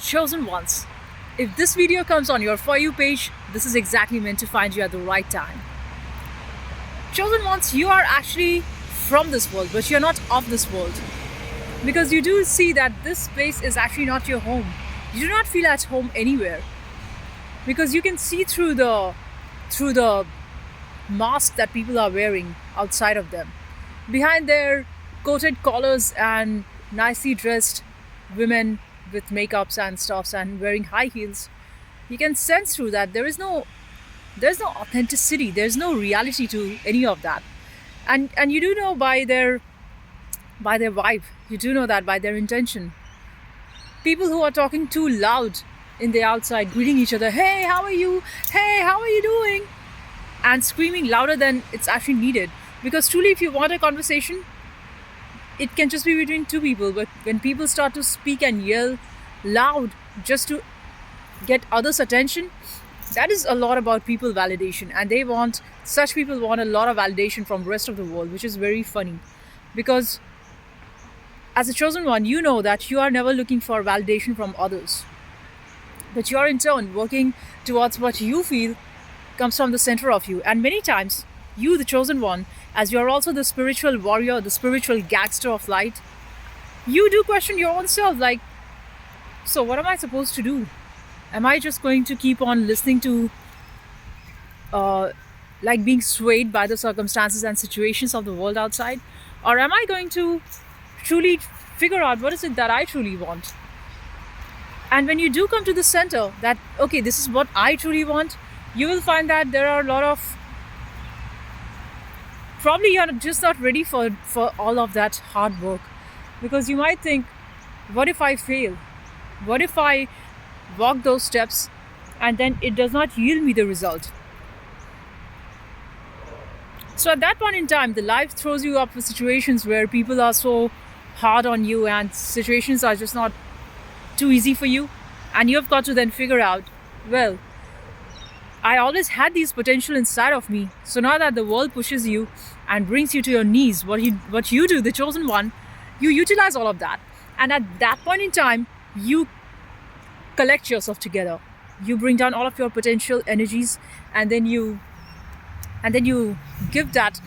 chosen ones. If this video comes on your For You page, this is exactly meant to find you at the right time. Chosen ones, you are actually from this world, but you're not of this world. Because you do see that this place is actually not your home. You do not feel at home anywhere. Because you can see through the mask that people are wearing outside of them. Behind their coated collars and nicely dressed women with makeups and stuffs and wearing high heels, you can sense through that there's no authenticity, there's no reality to any of that. And you do know by their vibe, you do know that by their intention. People who are talking too loud in the outside, greeting each other, hey, how are you? Hey, how are you doing? And screaming louder than it's actually needed. Because truly, if you want a conversation, it can just be between two people. But when people start to speak and yell loud just to get others' attention, that is a lot about people validation. And such people want a lot of validation from the rest of the world, which is very funny. Because as a chosen one, you know that you are never looking for validation from others. But you are in turn working towards what you feel comes from the center of you. And many times, you, the chosen one, as you are also the spiritual warrior, the spiritual gangster of light, you do question your own self, like, so what am I supposed to do? Am I just going to keep on listening to, like being swayed by the circumstances and situations of the world outside? Or am I going to truly figure out what is it that I truly want? And when you do come to the center that, okay, this is what I truly want, you will find that there are a lot of, probably you're just not ready for all of that hard work. Because you might think, what if I fail? What if I walk those steps and then it does not yield me the result? So at that point in time, the life throws you up with situations where people are so hard on you and situations are just not too easy for you, and you've got to then figure out, well, I always had these potential inside of me, so now that the world pushes you and brings you to your knees, what you do, the chosen one, you utilize all of that. And at that point in time, you collect yourself together, you bring down all of your potential energies, and then you give that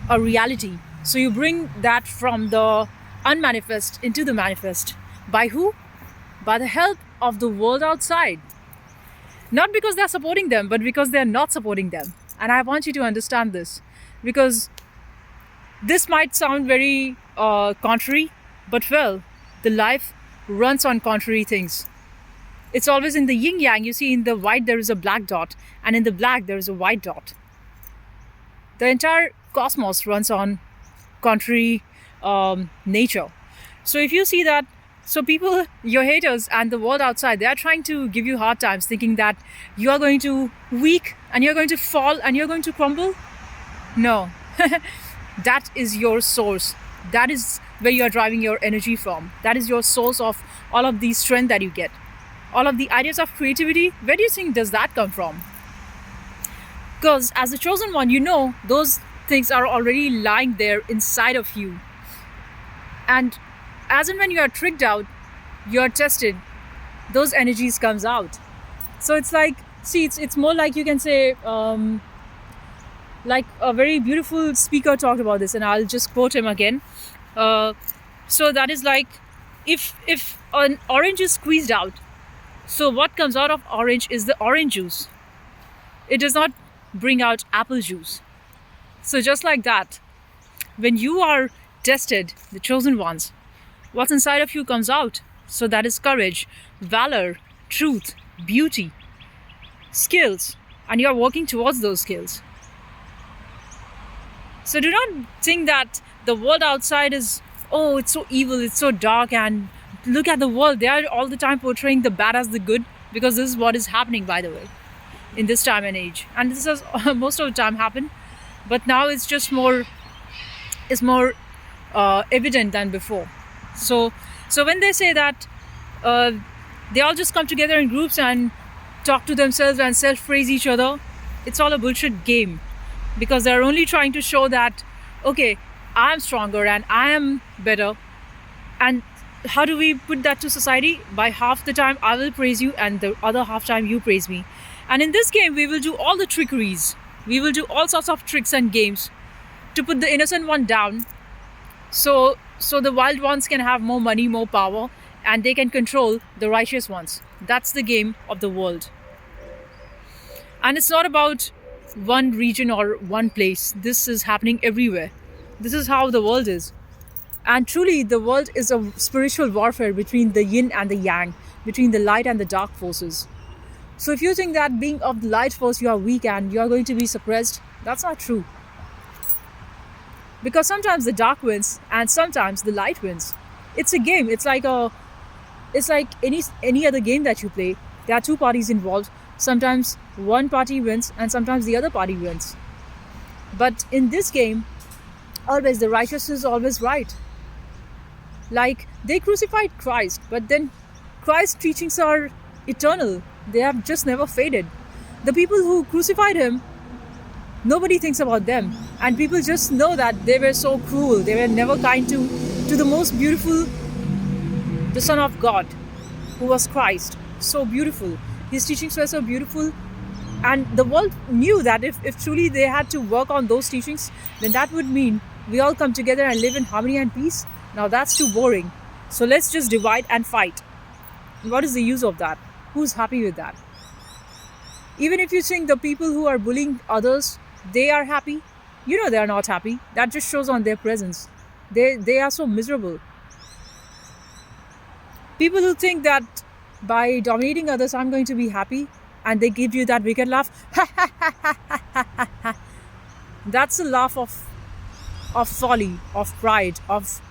a reality. So you bring that from the unmanifest into the manifest. By who? By the help of the world outside. Not because they're supporting them, but because they're not supporting them. And I want you to understand this, because this might sound very contrary, but well, the life runs on contrary things. It's always in the yin yang. You see, in the white there is a black dot, and in the black there is a white dot. The entire cosmos runs on contrary nature. So if you see that, so people, your haters and the world outside, they are trying to give you hard times, thinking that you are going to weak and you're going to fall and you're going to crumble. No, that is your source. That is where you are driving your energy from. That is your source of all of the strength that you get. All of the ideas of creativity, where do you think does that come from? Because as the chosen one, you know those things are already lying there inside of you. And as and when you are tricked out, you are tested, those energies comes out. So it's like, see, it's more like, you can say, like a very beautiful speaker talked about this, and I'll just quote him again. So that is like, if an orange is squeezed out, so what comes out of orange is the orange juice. It does not bring out apple juice. So just like that, when you are tested, the chosen ones, what's inside of you comes out. So that is courage, valor, truth, beauty, skills, and you're working towards those skills. So do not think that the world outside is, oh, it's so evil, it's so dark, and look at the world, they are all the time portraying the bad as the good, because this is what is happening, by the way, in this time and age. And this has most of the time happened, but now it's just more evident than before. So when they say that they all just come together in groups and talk to themselves and self-praise each other, it's all a bullshit game, because they're only trying to show that, okay, I'm stronger and I am better, and how do we put that to society? By half the time I will praise you and the other half time you praise me. And in this game we will do all the trickeries. We will do all sorts of tricks and games to put the innocent one down, so the wild ones can have more money, more power, and they can control the righteous ones. That's the game of the world. And it's not about one region or one place. This is happening everywhere. This is how the world is. And truly, the world is a spiritual warfare between the yin and the yang, between the light and the dark forces. So if you think that being of the light force you are weak and you are going to be suppressed, that's not true. Because sometimes the dark wins and sometimes the light wins. It's a game. It's like any other game that you play. There are two parties involved. Sometimes one party wins and sometimes the other party wins. But in this game, always the righteous is always right. Like, they crucified Christ, but then Christ's teachings are eternal. They have just never faded. The people who crucified him, nobody thinks about them. And people just know that they were so cruel. They were never kind to the most beautiful, the Son of God, who was Christ. So beautiful. His teachings were so beautiful. And the world knew that if truly they had to work on those teachings, then that would mean we all come together and live in harmony and peace. Now that's too boring. So let's just divide and fight. What is the use of that? Who's happy with that? Even if you think the people who are bullying others, they are happy, you know they are not happy. That just shows on their presence. They are so miserable. People who think that by dominating others I'm going to be happy, and they give you that wicked laugh. That's a laugh of folly, of pride, of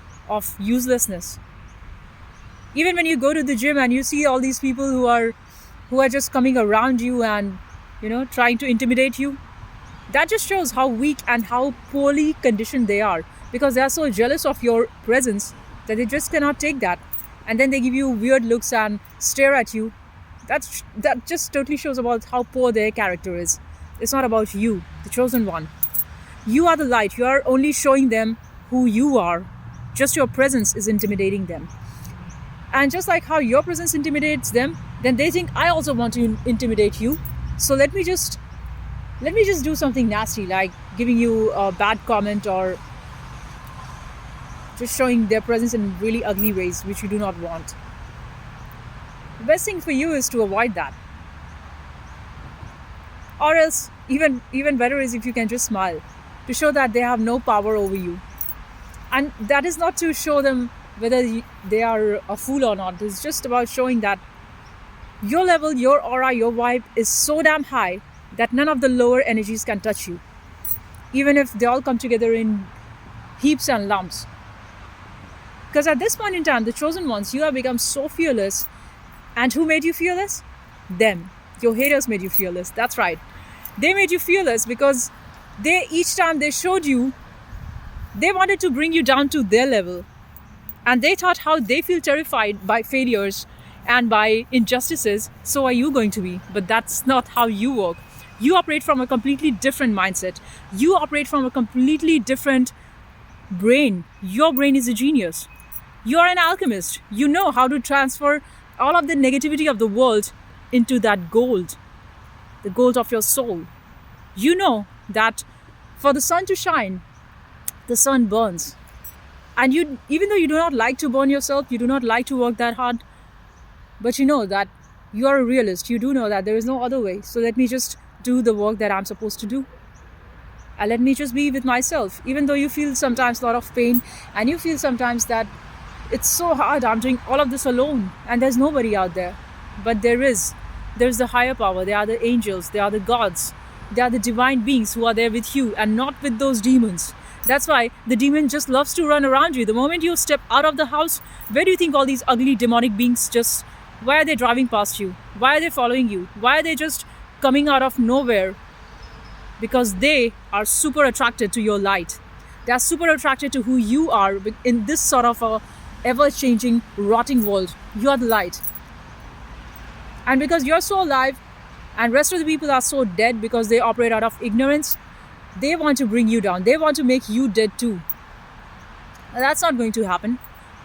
uselessness. Even when you go to the gym and you see all these people who are just coming around you and trying to intimidate you, that just shows how weak and how poorly conditioned they are, because they are so jealous of your presence that they just cannot take that, and then they give you weird looks and stare at you. That just totally shows about how poor their character is. It's not about you, the chosen one. You are the light. You are only showing them who you are. Just your presence is intimidating them. And just like how your presence intimidates them, then they think, I also want to intimidate you. So let me just do something nasty, like giving you a bad comment or just showing their presence in really ugly ways, which you do not want. The best thing for you is to avoid that. Or else, even better is if you can just smile, to show that they have no power over you. And that is not to show them whether they are a fool or not. It's just about showing that your level, your aura, your vibe is so damn high that none of the lower energies can touch you, even if they all come together in heaps and lumps. Because at this point in time, the chosen ones, you have become so fearless. And who made you fearless? Them. Your haters made you fearless. That's right. They made you fearless because each time they showed you, they wanted to bring you down to their level. And they thought how they feel terrified by failures and by injustices, so are you going to be. But that's not how you work. You operate from a completely different mindset. You operate from a completely different brain. Your brain is a genius. You are an alchemist. You know how to transfer all of the negativity of the world into that gold, the gold of your soul. You know that for the sun to shine, the sun burns. And even though you do not like to burn yourself, you do not like to work that hard, but you know that you are a realist. You do know that there is no other way. So let me just do the work that I'm supposed to do. And let me just be with myself. Even though you feel sometimes a lot of pain and you feel sometimes that it's so hard, I'm doing all of this alone and there's nobody out there. But there's the higher power. They are the angels. They are the gods. They are the divine beings who are there with you and not with those demons. That's why the demon just loves to run around you. The moment you step out of the house, where do you think all these ugly demonic beings why are they driving past you? Why are they following you? Why are they just coming out of nowhere? Because they are super attracted to your light. They are super attracted to who you are in this sort of a ever-changing, rotting world. You are the light. And because you're so alive and rest of the people are so dead because they operate out of ignorance, they want to bring you down. They want to make you dead too. And that's not going to happen.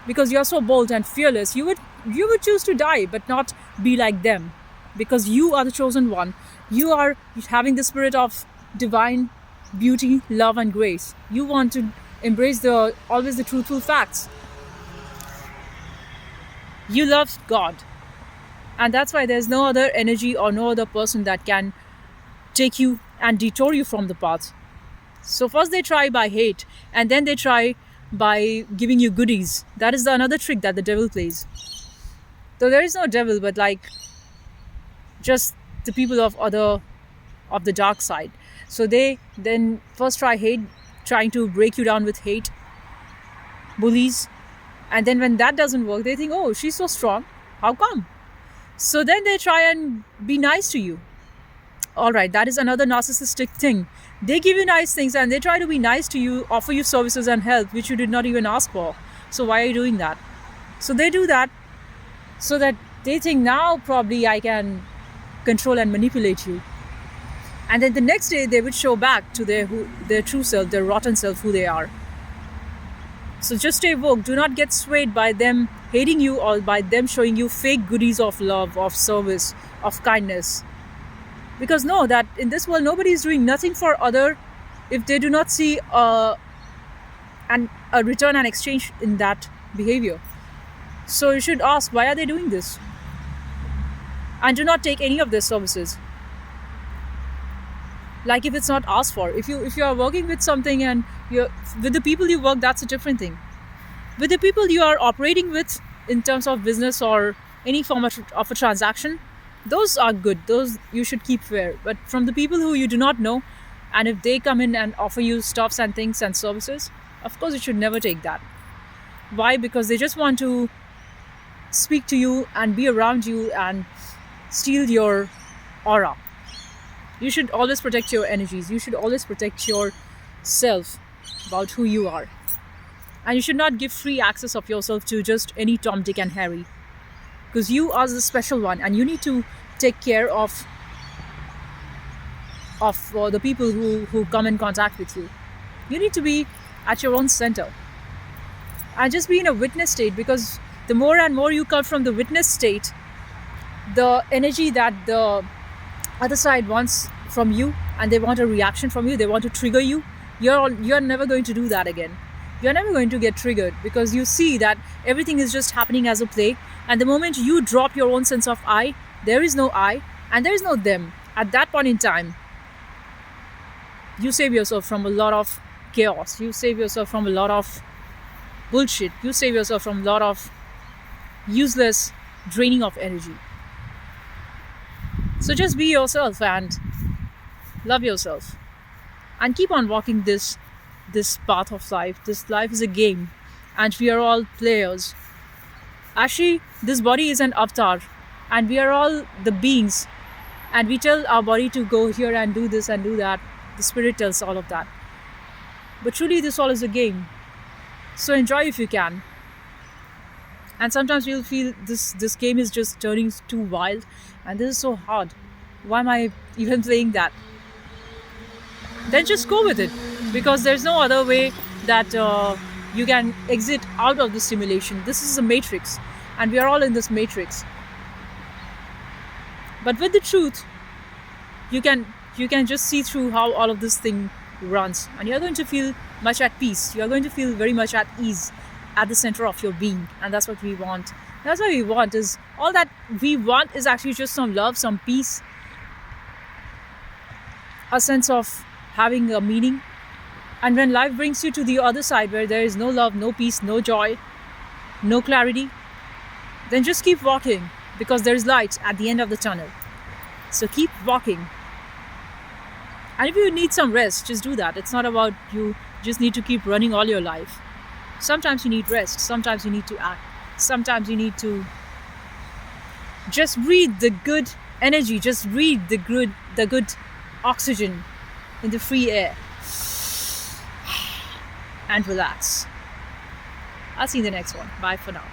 because you're so bold and fearless, you would choose to die but not be like them, because you are the chosen one. You are having the spirit of divine beauty, love, and grace. You want to embrace the always the truthful facts. You love God, and that's why there's no other energy or no other person that can take you and detour you from the path. So first they try by hate, and then they try by giving you goodies. That is another trick that the devil plays. Though there is no devil, but like just the people of the dark side. So they then first try hate, trying to break you down with hate, bullies, and then when that doesn't work, they think, oh, she's so strong. How come? So then they try and be nice to you. All right, that is another narcissistic thing. They give you nice things and they try to be nice to you, offer you services and help which you did not even ask for. So why are you doing that? So they do that so that they think, now probably I can control and manipulate you. And then the next day they would show back to their true self, their rotten self, who they are. So just stay woke. Do not get swayed by them hating you or by them showing you fake goodies of love, of service, of kindness. Because know that in this world nobody is doing nothing for other if they do not see a return and exchange in that behavior. So you should ask, why are they doing this? And do not take any of their services. Like if it's not asked for. If you are working with something and you're with the people you work, that's a different thing. With the people you are operating with in terms of business or any form of a transaction, those are good. Those you should keep fair. But from the people who you do not know, and if they come in and offer you stuffs and things and services, of course you should never take that. Why? Because they just want to speak to you and be around you and steal your aura. You should always protect your energies. You should always protect yourself about who you are. And you should not give free access of yourself to just any Tom, Dick, and Harry. Because you are the special one and you need to take care of the people who come in contact with you. You need to be at your own center. And just be in a witness state, because the more and more you come from the witness state, the energy that the other side wants from you, and they want a reaction from you, they want to trigger you, you're never going to do that again. You're never going to get triggered, because you see that everything is just happening as a play, and the moment you drop your own sense of I, there is no I and there is no them. At that point in time, you save yourself from a lot of chaos, you save yourself from a lot of bullshit, you save yourself from a lot of useless draining of energy. So just be yourself and love yourself and keep on walking this path of life. This life is a game and we are all players. Actually, this body is an avatar and we are all the beings, and we tell our body to go here and do this and do that. The spirit tells all of that. But truly this all is a game. So enjoy if you can. And sometimes you'll feel this game is just turning too wild and this is so hard. Why am I even playing that? Then just go with it, because there's no other way that you can exit out of the simulation. This is a matrix and we are all in this matrix. But with the truth, you can just see through how all of this thing runs, and you're going to feel much at peace. You're going to feel very much at ease at the center of your being, and that's what we want. That's what we want. Is all that we want is actually just some love, some peace, a sense of having a meaning. And when life brings you to the other side where there is no love, no peace, no joy, no clarity, then just keep walking, because there is light at the end of the tunnel. So keep walking. And if you need some rest, just do that. It's not about you just need to keep running all your life. Sometimes you need rest. Sometimes you need to act. Sometimes you need to just breathe the good energy. Just breathe the good oxygen in the free air. And relax. I'll see you in the next one. Bye for now.